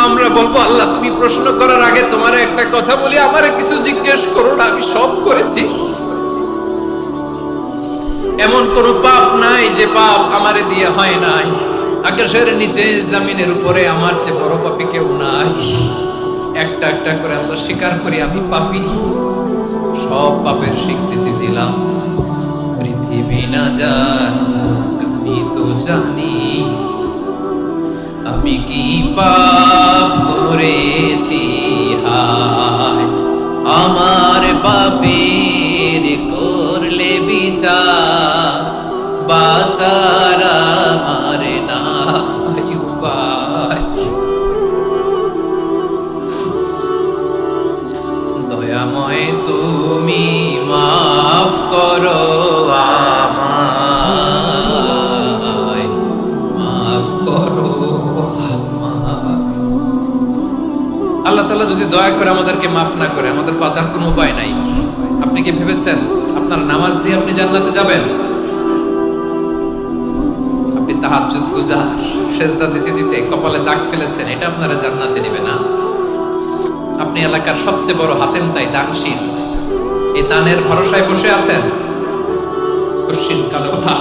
আমরা বলবো আল্লাহ তুমি প্রশ্ন করার আগে তোমার একটা কথা বলি, আমারে কিছু জিজ্ঞেস করো না, আমি সব করেছি। এমন কোন পাপ নাই যে পাপ আমারে দিয়ে হয় নাই। আকাশের নিচে জমিনের উপরে আমার চেয়ে বড় পাপী কেউ নাই। একটা একটা করে আল্লাহ স্বীকার করি আমি পাপী, সব পাপের স্বীকৃতি দিলাম। পৃথিবী না জানুক আমি তো জানি আমি কি পাপ করেছি। হায় আমার পাপের করলে বিচার, বাঁচার আমার নাই উপায়। দয়াময় তুমি মাফ করো আমায়, মাফ করো আমায়। আল্লাহ তাআলা যদি দয়া করে আমাদেরকে মাফ না করে, আমাদের বাঁচার কোনো উপায় নাই। আপনি কি ভেবেছেন আপনার নামাজ দিয়ে আপনি জান্নাতে যাবেন? আপনি তাহাজ্জুদ গুজার, সেজদা দিতে দিতে কপালে দাগ ফেলেছেন, এটা আপনারা জান্নাতে নেবে না। আপনি এলাকার সবচেয়ে বড় হাতেম তাই দানশীল, এই দানের ভরসায় বসে আছেন। কশিন কালো না,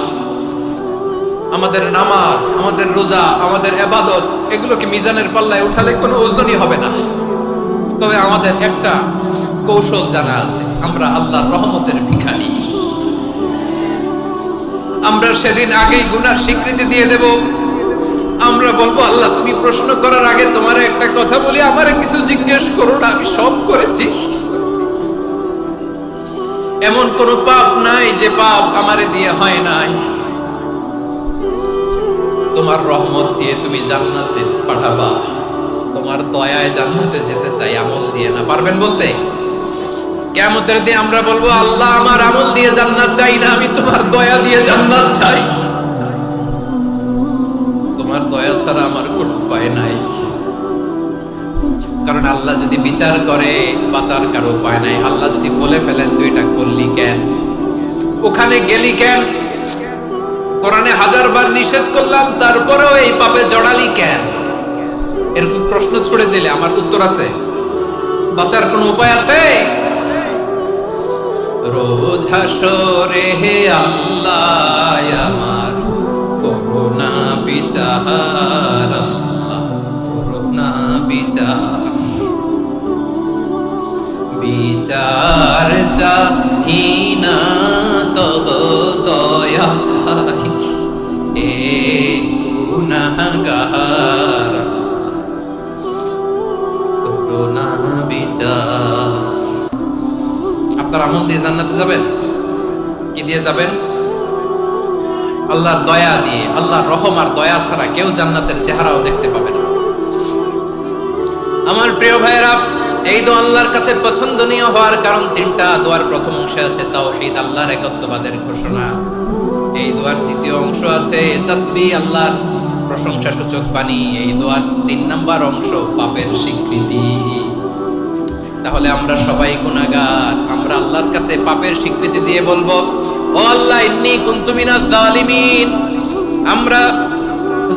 আমাদের নামাজ, আমাদের রোজা, আমাদের ইবাদত, এগুলোকে মিজানের পাল্লায় উঠালে কোনো ওজনই হবে না। তবে আমাদের একটা কৌশল জানা আছে, আমরা আল্লাহর রহমতের ভিখারি। আমরা সেদিন আগেই গুনার স্বীকৃতি দিয়ে দেব। আমরা বলবো আল্লাহ তুমি প্রশ্ন করার আগে তোমার একটা কথা বলি, আমারে কিছু জিজ্ঞেস করো না, আমি সব করেছি। এমন কোন পাপ নাই যে পাপ আমারে দিয়ে হয় নাই। তোমার রহমত দিয়ে তুমি জান্নাতে পাঠাবা, তোমার দয়ায় জান্নাতে যেতে চাই, আমল দিয়ে না। পারবেন বলতে? কিয়ামতের দিন আমরা বলবো আল্লাহ আমার আমল দিয়ে জান্নাত চাই না, আমি তোমার দয়া দিয়ে জান্নাত চাই। তোমার দয়া ছাড়া আমার কোনো উপায় নাই। কারণ আল্লাহ যদি বিচার করে বাঁচার কারো উপায় নাই। আল্লাহ যদি বলে ফেলেন তুই এটা করলি কেন, ওখানে গেলি কেন, কোরআনে 1000 বার নিষেধ করলাম তারপরেও এই পাপে জড়ালি কেন, এরকম প্রশ্ন ছুড়ে দিলে আমার উত্তর আছে? বাঁচার কোনো উপায় আছে? রোজ হাসরে হে আল্লাহ আমার করুণা বিচার, আল্লাহ করুণা বিচার, বিচার চাহি না তব দয়া চাই এ গুনাহগার, করুণা বিচার। আপনার আমল দিয়ে জান্নাতে যাবেন? কি দিয়ে যাবেন? আল্লাহর দয়া দিয়ে। আল্লাহর রহম আর দয়া ছাড়া কেউ জান্নাতের চেহারাও দেখতে পাবে না। আমার প্রিয় ভাইয়েরা, এই দোয়া আল্লাহর কাছে পছন্দনীয় হওয়ার কারণ তিনটা। দোয়ার প্রথম অংশে আছে তাওহীদ, আল্লাহর একত্ববাদের ঘোষণা। এই দোয়ার দ্বিতীয় অংশ আছে তাসবিহ, আল্লাহর প্রশংসা সূচক বাণী। এই দোয়ার 3 নাম্বার অংশ পাপের স্বীকৃতি। তাহলে আমরা সবাই গুনাহগার। আমরা আল্লাহর কাছে পাপের স্বীকৃতি দিয়ে বলবো ও আল্লাহ ইন্নী কুনতু মিনাজ জালিমিন, আমরা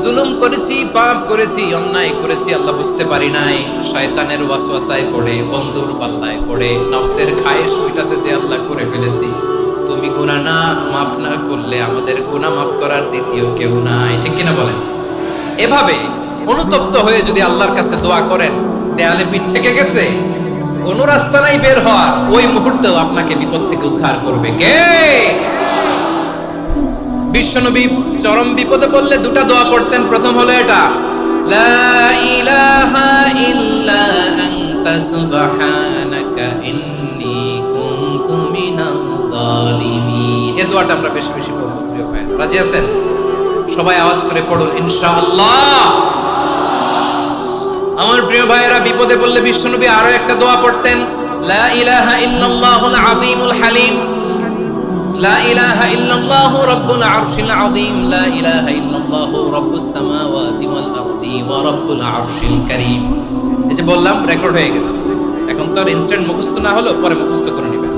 জুলুম করেছি, পাপ করেছি, অন্যায় করেছি, আল্লাহ বুঝতে পারি নাই। শয়তানের ওয়াসওয়াসায় পড়ে, বন্ধুর পাল্লায় পড়ে, নফসের খায়েশ মিটাতে যে আল্লাহ করে ফেলেছি। তুমি গুনাহ না মাফ না করলে আমাদের গুনাহ মাফ করার দ্বিতীয় কেউ নাই। ঠিক কিনা বলেন? এভাবে অনুতপ্ত হয়ে যদি আল্লাহর কাছে দোয়া করেন, দেয়ালে পিঠ থেকে গেছে, কোনো রাস্তা নাই বের হওয়ার, ওই মুহূর্তেও আপনাকে বিপদ থেকে উদ্ধার করবে কে? বিশ্বনবী চরম বিপদে পড়লে 2টা দোয়া পড়তেন। প্রথম হলো এটা, লা ইলাহা ইল্লা আনতা সুবহানাকা ইন্নী কুনতু মিনাল জালিমিন। এই দোয়াটা আমরা বেশি বেশি পড়ব প্রিয় ভাই। রাজি আছেন? সবাই আওয়াজ করে পড়ুন ইনশাআল্লাহ। আমার প্রিয় ভাইয়েরা, বিপদে পড়লে বিশ্বনবী আরো একটা দোয়া পড়তেন, লা ইলাহা ইল্লাল্লাহুল আযীমুল হালিম, লা ইলাহা ইল্লাল্লাহু রাব্বুল আরশিল আযীম, লা ইলাহা ইল্লাল্লাহু রাব্বুস সামাওয়াতি ওয়াল আরদি ওয়া রাব্বুল আরশিল কারীম। এই যে বললাম, রেকর্ড হয়ে গেছে। এখন তো আর ইনস্ট্যান্ট মুখস্থ না হলো, পরে মুখস্থ করে নেবেন।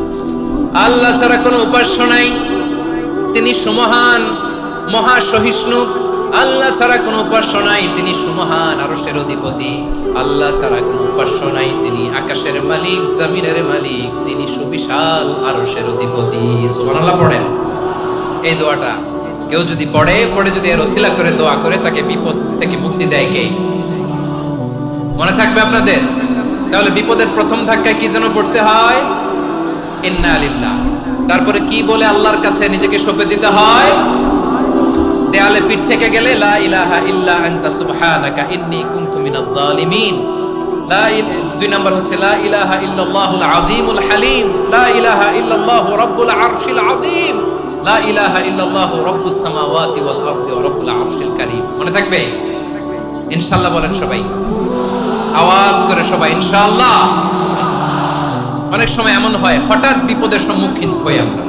আল্লাহ ছাড়া কোনো উপাস্য নাই, তিনি সমহান, মহা সহিষ্ণু, আল্লাহ ছাড়া কোনো উপাস্য নাই, তিনি সুমহান আরশের অধিপতি। আল্লাহ ছাড়া কোনো উপাস্য নাই, তিনি আকাশের মালিক, জমিনের মালিক, তিনি সুবিশাল আরশের অধিপতি। সুবহানাল্লাহ পড়েন। এই দোয়াটা কেউ যদি পড়ে যদি এর ওসিলা করে দোয়া করে, তাকে বিপদ থেকে মুক্তি দেয় কে? মনে থাকবে আপনাদের? তাহলে বিপদের প্রথম ধাক্কায় কি যেন পড়তে হয়? ইন্না লিল্লাহ। তারপরে কি বলে আল্লাহর কাছে নিজেকে সঁপে দিতে হয়? দেয়ালে পিঠ থেকে গেলে লা ইলাহা ইল্লা আনতা সুবহানাকা ইন্নী কুনতু মিনাজ জালিমিন। দুই নাম্বার হচ্ছে লা ইলাহা ইল্লাল্লাহুল আযীমুল হালিম, লা ইলাহা ইল্লাল্লাহু রাব্বুল আরশিল আযীম, লা ইলাহা ইল্লাল্লাহু রাব্বুস সামাওয়াতি ওয়াল আরদি ওয়া রাব্বুল আরশিল কারীম। মনে থাকবে? ইনশাআল্লাহ বলেন সবাই, আওয়াজ করে সবাই ইনশাআল্লাহ। অনেক সময় এমন হয়, হঠাৎ বিপদের সম্মুখীন হই আমরা,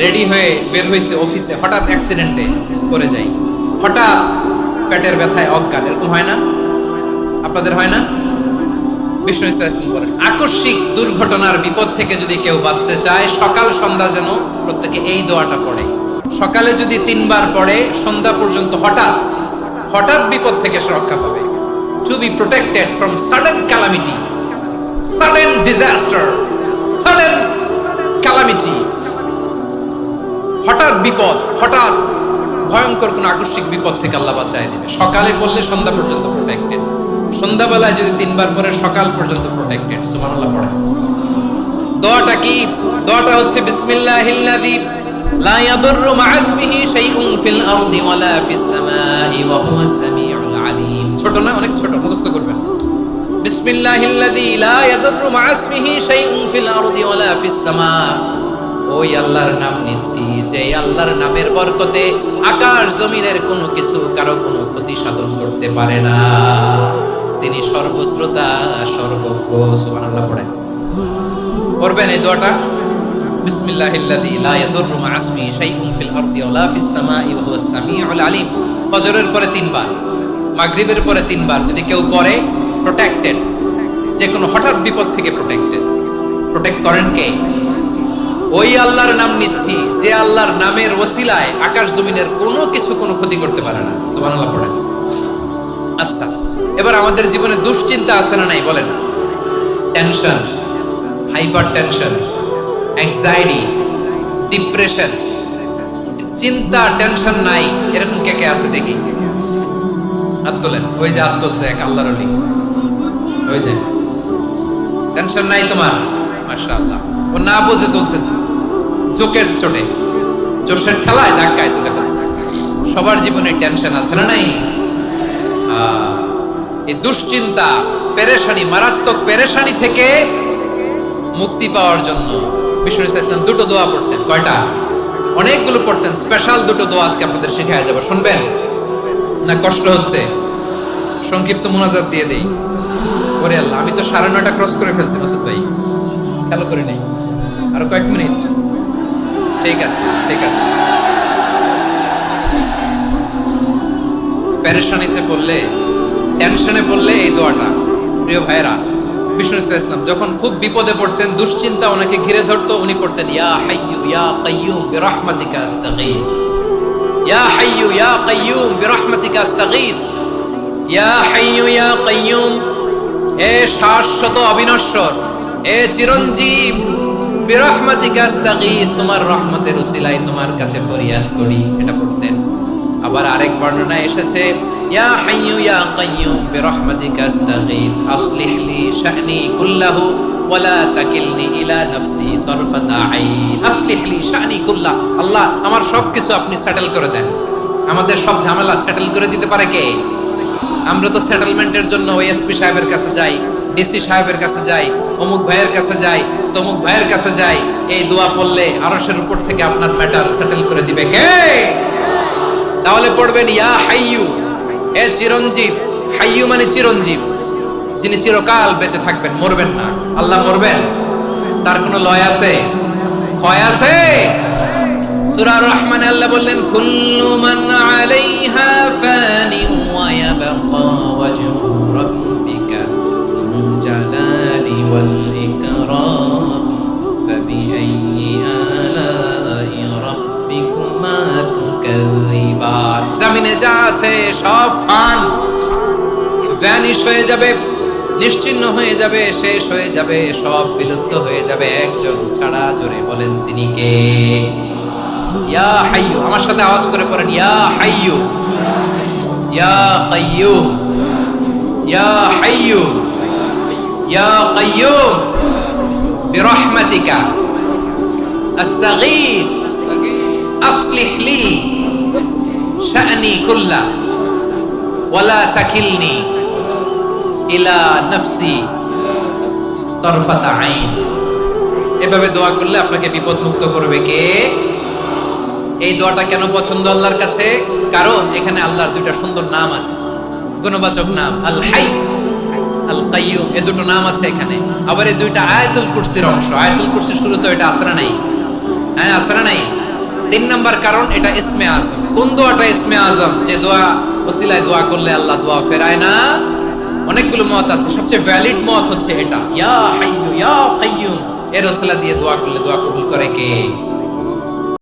রেডি হয়ে বের হয়েছে অফিসে, হঠাৎ অ্যাক্সিডেন্টে পড়ে যাই, হঠাৎ পেটের ব্যথায় অজ্ঞান, এরকম হয় না? আপনাদের হয় না? বিষ্ণু ইসলাম বলেন, আকস্মিক দুর্ঘটনার বিপদ থেকে যদি কেউ বাঁচতে চায়, সকাল সন্ধ্যা যেন প্রত্যেকে এই দোয়াটা পড়ে। সকালে যদি 3 বার পড়ে, সন্ধ্যা পর্যন্ত হঠাৎ বিপদ থেকে সে রক্ষা পাবে। To be protected from sudden calamity, sudden disaster, sudden calamity, হঠাৎ বিপদ, হঠাৎ ভয়ঙ্কর কোন আকস্মিক বিপদ থেকে আল্লাহ বাঁচায় দিবে। সকালে পড়লে সন্ধ্যা পর্যন্ত প্রোটেক্টেড, সন্ধ্যাবেলায় যদি 3 বার পরে সকাল পর্যন্ত প্রোটেক্টেড। সুবহানাল্লাহ পড়ে। দোয়াটা কি? দোয়াটা হচ্ছে বিসমিল্লাহিল্লাযী লা ইয়াদুররু মা ইসমিহি শাইউন ফিল আরদি ওয়ালা ফিস সামাই ওয়া হুয়াস সামিউল আলিম। ছোট না? অনেক ছোট, মুখস্থ করবেন। বিসমিল্লাহিল্লাযী লা ইয়াদুররু মা ইসমিহি শাইউন ফিল আরদি ওয়ালা ফিস সামা। ওই আল্লাহর নাম নিচ্ছি, যে আল্লাহর নামের বরকতে আকাশ জমিনের কোনো কিছু কারো কোনো ক্ষতি সাধন করতে পারে না। তিনি সর্বশ্রোতা, সর্বজ্ঞ। সুবহানাল্লাহ পড়েন। পড়বেন এই দোয়াটা, বিসমিল্লাহিল্লাযী লা ইয়াদুররু মা ইসমিহি শাইউন ফিল আরদি ওয়ালা ফিস সামাই ওয়া হুয়াস সামিউল আলিম। ফজরের পরে 3 বার, মাগরিবের পরে 3 বার যদি কেউ পড়ে, প্রোটেক্টেড, যে কোনো হঠাৎ বিপদ থেকে প্রোটেক্টেড। প্রোটেক্ট করেন কে? ওই আল্লাহর নাম নিচ্ছি, যে আল্লাহর নামের ওসিলায় আকাশ জমিনের কোনো কিছু কোনো ক্ষতি করতে পারে না। সুবহানাল্লাহ পড়েন। আচ্ছা, এবার আমাদের জীবনে দুশ্চিন্তা আছে না নাই বলেন? Tension, hyper tension, anxiety, depression, চিন্তা, টেনশন নাই, এরকম কে কে আছে দেখি? হাত তোলেন। ওই যে হাত তুলছে এক আল্লাহর ওলি, ওই যে। টেনশন নাই তোমার? মাশাআল্লাহ। ও না বুঝে তুলছে, জোকের চোটে, জোশের ঠেলায় ধাক্কায় তুলে ফেলছে। সবার জীবনে টেনশন আছে না নাই? এই দুশ্চিন্তা, পেরেশানি, মারাত্মক পেরেশানি থেকে মুক্তি পাওয়ার জন্য বিষ্ণু ইসলাম 2টো দোয়া পড়তেন। কয়টা? অনেকগুলো পড়তেন। স্পেশাল 2টো দোয়া আজকে আপনাদের শেখায় যাবো, শুনবেন না? কষ্ট হচ্ছে? সংক্ষিপ্ত মুনাজাত দিয়ে দেই। ওরে আল্লাহ, আমি তো 9:30 ক্রস করে ফেলছি মাসুদ ভাই, খেয়াল করি নাই। আরো কয়েক মিনিট। ঠিক আছে, ঠিক আছে। পেরেশানিতে পড়লে, টেনশনে পড়লে এই দোয়াটা, প্রিয় ভাইরা, বিষ্ণু ইসলাম যখন খুব বিপদে পড়তেন, দুশ্চিন্তা ওনাকে ঘিরে ধরতো, উনি পড়তেন ইয়া হাইয়্যু ইয়া কাইয়্যুম বিরহমাতিকা আস্তাগীথ, ইয়া হাইয়্যু ইয়া কাইয়্যুম বিরহমাতিকা আস্তাগীথ, ইয়া হাইয়্যু ইয়া কাইয়্যুম, এ শাশ্বত অবিনশ্বর, এ চিরঞ্জীব, বিরহমাতিকা আস্তাগীথ, তোমার রহমতের উসিলায় তোমার কাছে ফরিয়াদ করি। এটা পড়তেন। আবার আরেক বর্ণনায় এসেছে ইয়া হাইয়্যু ইয়া কাইয়্যুম বিরহমাতিকা আস্তাগীথ আসলিহ লি শা'নি কুল্লাহু ওয়া লা তাকিলনি ইলা নাফসি তারফাতা আইন। আসলিহ লি শা'নি কুল্লাহ, আল্লাহ আমার সবকিছু আপনি সেটেল করে দেন। আমাদের সব ঝামেলা সেটেল করে দিতে পারে কে? আমরা তো সেটেলমেন্টের জন্য ওএসপি সাহেবের কাছে যাই, ডিসি সাহেবের কাছে যাই, অমুক ভাইয়ের কাছে যাই, তমুক ভাইয়ের কাছে যাই। এই দোয়া পড়লে আরশের উপর থেকে আপনার ম্যাটার সেটেল করে দিবে কে? তাহলে পড়বেন ইয়া হাইয়্যু, এ চিরঞ্জীব। হাইয়্যু মানে চিরঞ্জীব, যিনি চিরকাল বেঁচে থাকবেন, মরবেন না। আল্লাহ মরবেন? তার কোনো লয় আছে? ক্ষয় আছে? সূরা রহমানে আল্লাহ বললেন কুল্লু মান আলাইহা ফানি ওয়া ইয়াবকা ওয়াজহু রাব্বিকা যুল জালালি ওয়াল ইকরাম ফাবিআইয়ি আলাই রাব্বিকুমা তুকাযযিবান। জমিনে যা আছে আছে সব ফান, ভ্যানিশ হয়ে যাবে, নিশ্চিহ্ন হয়ে যাবে, শেষ হয়ে যাবে, সব বিলুপ্ত হয়ে যাবে, একজন ছাড়া। জোরে বলেন তিনি কে? ইয়া হাইয়ু, আমার সাথে আওয়াজ করে পড়েন, ইয়া হাইয়ু, ইয়া কাইয়ুম, ইয়া হাইয়ু, ইয়া কাইয়ুম বিরহমাতিকা আস্তাগীথ আসলিহ লি শা'নি কুল্লা ওয়ালা তাকিলনি ইলা নাফসি তরফাতা আইন। এভাবে দোয়া করলে আপনাকে বিপদ মুক্ত করবে কে? এই দোয়াটা কেন পছন্দ আল্লাহর কাছে? কারণ এখানে আল্লাহর দুইটা সুন্দর নাম আছে, গুণবাচক নাম, আল হাই, আল কাইয়ুম, এই দুটো নাম আছে এখানে। আবার এই দুইটা আয়াতুল কুরসির অংশ। আয়াতুল কুরসির শুরুতে এটা আসরা নাই, হ্যাঁ আসরা নাই। 3 নাম্বার কারণ, এটা ইসমে আজম। কোন দোয়াটা ইসমে আজম? যে দোয়া ওসিলায় দোয়া করলে আল্লাহ দোয়া ফেরায় না। অনেকগুলো মত আছে, সবচেয়ে ভ্যালিড মত হচ্ছে এটা, ইয়া হাইয়ু ইয়া কাইয়ুম, এর ওসিলা দিয়ে দোয়া করলে দোয়া কবুল করে কে?